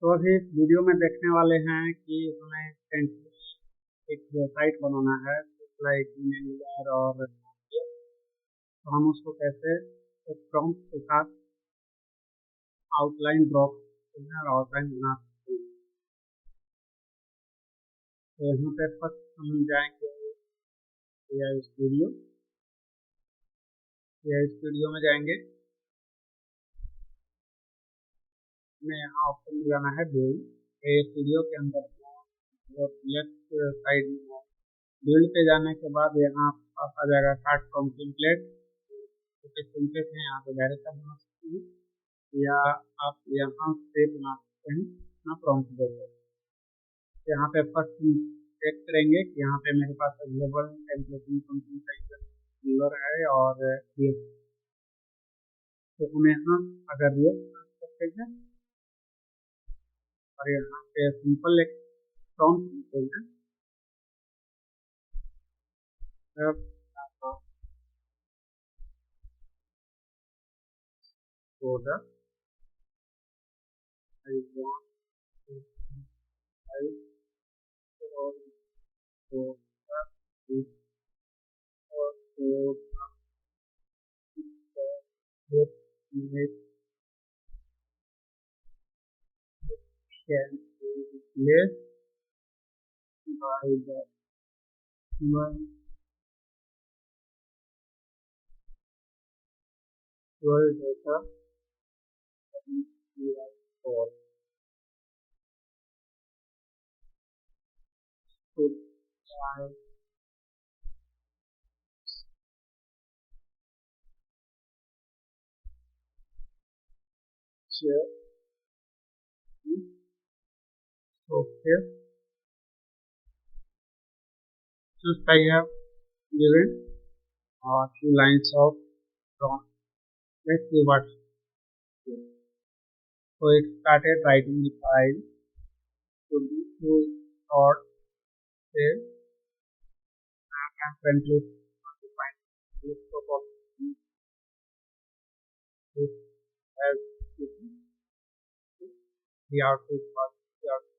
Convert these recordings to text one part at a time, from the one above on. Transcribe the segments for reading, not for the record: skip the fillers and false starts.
तो अभी इस वीडियो में देखने वाले हैं कि हमें एक वेबसाइट बनाना है लाइक एंगुलर और तो हम उसको कैसे एक प्रॉम्प्ट के साथ आउटलाइन ड्रॉ करते हैं और आउटलाइन बना सकते हैं। तो यहाँ पे फर्स्ट हम जाएंगे स्टूडियो में जाएंगे। हमें यहाँ ऑप्शन में जाना है बिल्ड। स्टूडियो के अंदर लेफ्ट साइड में बिल्ड पे जाने के बाद यहाँ पास आ जाएगा स्टार्ट फ्रॉम टेम्पलेट। टेम्पलेट है यहाँ पे डायरेक्ट बना सकते हैं या आप यहाँ से बना सकते हैं अपना प्रॉम्प्ट देकर। यहाँ पे फर्स्ट चेक करेंगे कि यहाँ पे मेरे पास अवेलेबल टेम्पलेटिंग कंपनी है और ये तो हम यहाँ अगर ये करते हैं और यहाँ पे सिंपल एक प्रॉम्प्ट देते हैं order I want to type or this or this image can be replaced by the human data for to try share this software. Just I have given few lines of prompt. Let's see what. So it started writing the file. So this will sort save and currently define list of options this as the output was the output.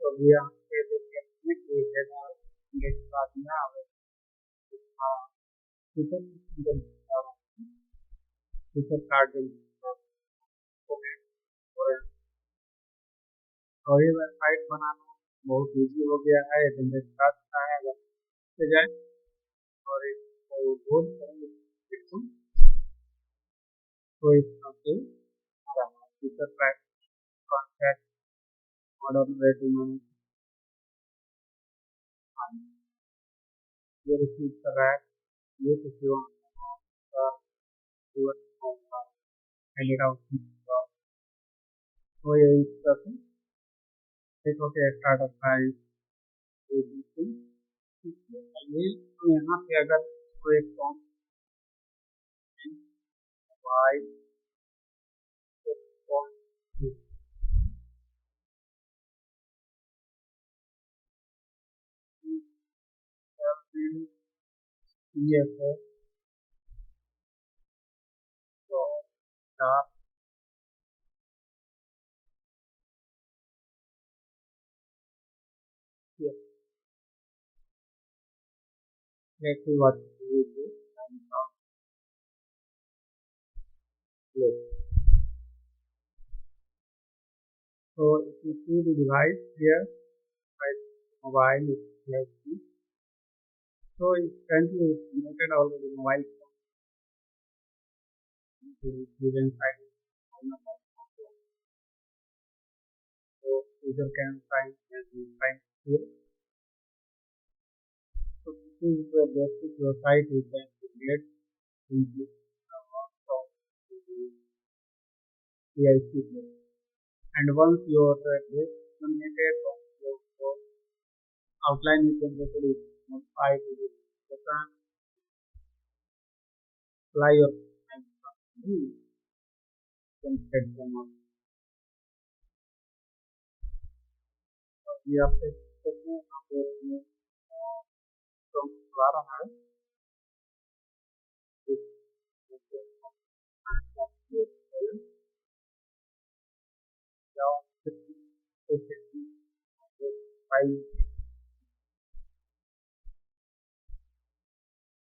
So we are created our index card now feature card और ये website बनाना बहुत easy हो गया है। Index card का है से जाए और इसको बोल करेंगे तो इसका feature track contact modern way to manage ये रिसीव कर रहा है ये किसी तो ये इस तरह से देखो कि स्टार्टअप प्राइस यहाँ पे अगर कोई एक form Y let's see what we do. So if you see the device here, right, mobile is like this. So it's currently connected already mobile phone. Given side. So user can find and find here. So this is the basic website you can create into CIC. And once your base completed, your outline you can basically modify to this pattern, apply your you can set them up. We have to from Prarabha. File.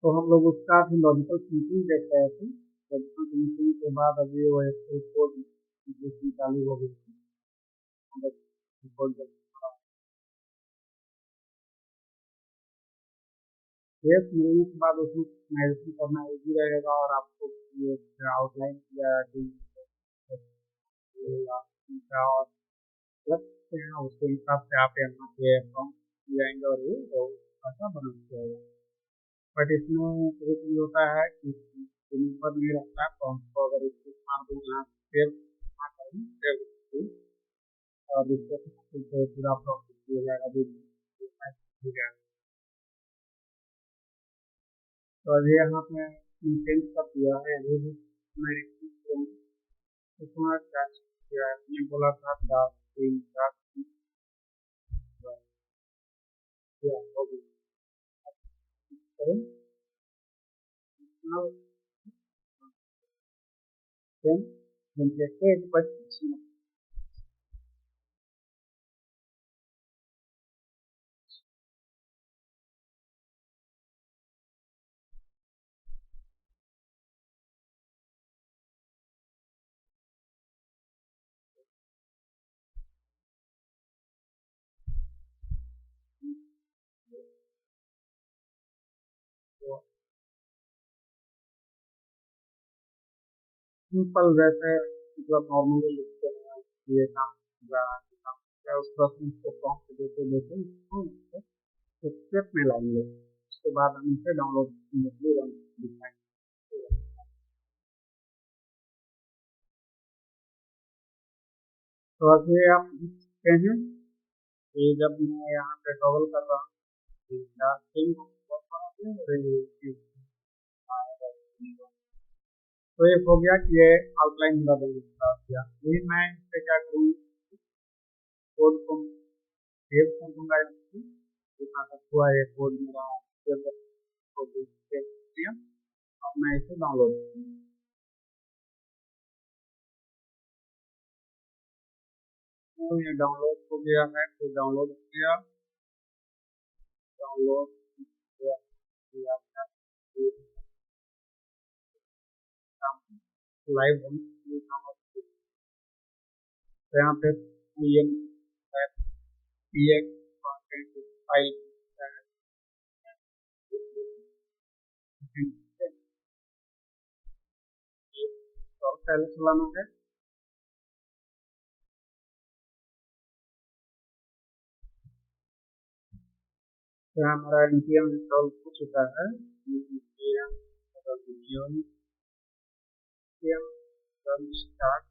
तो हम लोग उसका भी logical finishing देख रहे थे। Logical finishing के बाद अभी वो एक कोड चालू हो गई थी। ये मिलने के बाद उसमें कस्टमाइजेशन करना इजी रहेगा और आपको ये आउटलाइन या और लगते हैं उसके हिसाब से आप यहाँ पे अकाउंट जाएंगे और ये ऐसा बना जाएगा। बट इसमें एक चीज होता है कि पर नहीं रखता है प्रॉम्प्ट को, अगर इसको मार दूँ यहाँ सेव सेव और इसको पूरा प्रॉम्प्ट दिया जाएगा। तो अभी यहाँ पे चेंज कर दिया है। अभी भी मैं इसमें क्या किया है, मैंने बोला था डार्क ग्रीन डार्क हो गई। देखते हैं सिंपल जैसे मतलब नॉर्मली लिखते हैं ये काम या उस प्रश्न को प्रॉम्प्ट देते देते इसको स्टेप में लाएंगे। उसके बाद हम इसे डाउनलोड दिखाएंगे। तो अभी आप देख सकते हैं कि जब मैं यहाँ पे टॉगल कर रहा हूँ तो एक हो गया कि ये आउटलाइन मेरा बन गया। यही मैं इस पे क्या करूँ, कोड को सेव कर दूंगा। जहाँ तक हुआ ये कोड मेरा और मैं इसे डाउनलोड करूँगा। तो ये डाउनलोड हो गया है, तो डाउनलोड हो गया, डाउनलोड लाइव यहाँ पे ये फाइल पहले चलाना है। तो हमारा npm इंस्टॉल हो चुका है। स्टार्ट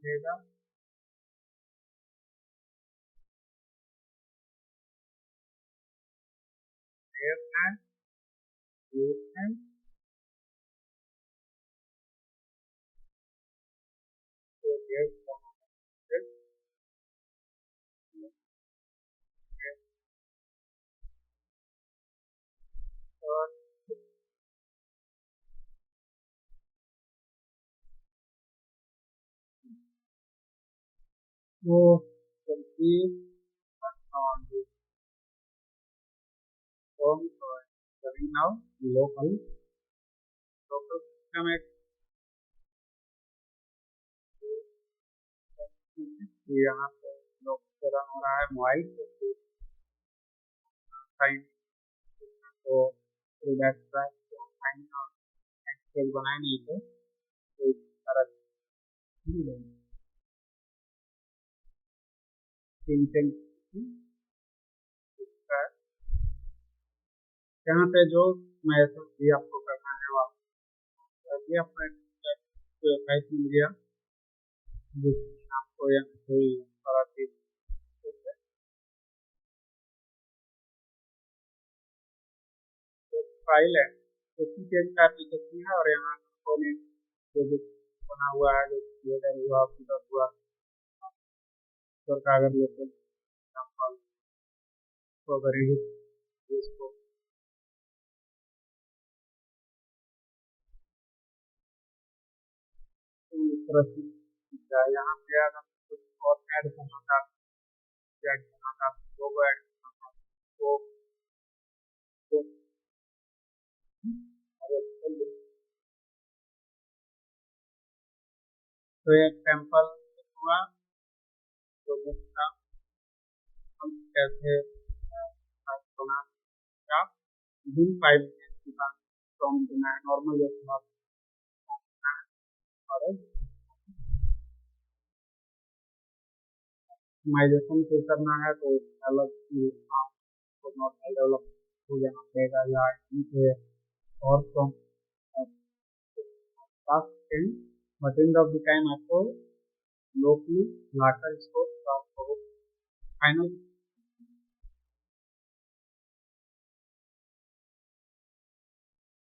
देगा। वो complete on the form running now local system एक यहाँ पे लोग रन हो रहा है मोबाइल टाइम तो बनाए नहीं थे तो इस तरह यहाँ पे जो मैसेज भी आपको करना है वो अपने वेबसाइट मिल गया जिसमें आपको यहाँ पे सारा चीज फाइल है उसकी चेंज का एप्लीकेशन है, और यहाँ कंपोनेंट जो भी बना हुआ है, जो क्रिएटर हुआ पूरा हुआ और कागज लेते हैं तो अगर इसको इस तरह से यहाँ पे अगर कुछ और ऐड करना था, ऐड करना था, लोगो ऐड करना था, तो तो एक सैंपल हुआ प्रोजेक्ट का हम कैसे बना का बिल फाइल का फ्रॉम देना है, नॉर्मल जैसे बात और कस्टमाइजेशन को करना है तो अलग से आपको नॉर्मल डेवलप हो जाना पड़ेगा, या इनसे और from task and but end of the time आपको लोकली लाकर इसको फाइनल